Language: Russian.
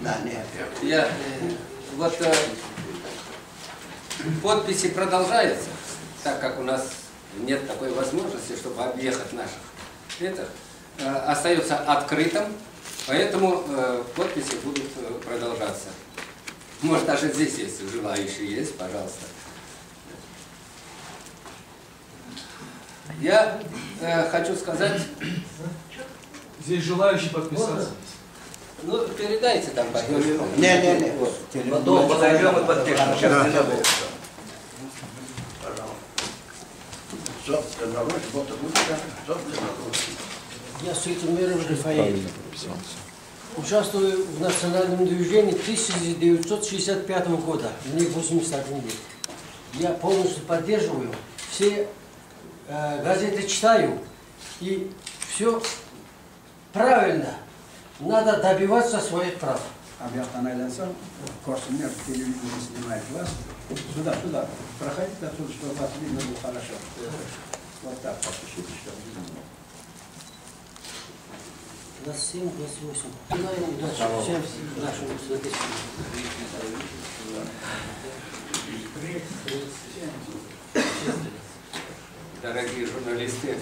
Да, нет. Подписи продолжаются, так как у нас нет такой возможности, чтобы объехать наших. Это остается открытым, поэтому подписи будут продолжаться. Может, даже здесь есть желающие, есть, пожалуйста. Я хочу сказать... Здесь желающие подписаться. Ну, передайте там, пойдем. Не. Потом подойдем и подпишем. Сейчас не забыл. Я Светомиров Рафаэль. Участвую в национальном движении 1965 года. Мне 81 лет. Я полностью поддерживаю. Все газеты читаю. И все правильно. Надо добиваться своих прав. Объявлен Корсунер телевидение снимает вас. Сюда. Проходите отсюда, чтобы вас видно было хорошо. Вот так послушайте, чтобы видно. 27, 28. Удачи всем нашим слушателям. Дорогие журналисты,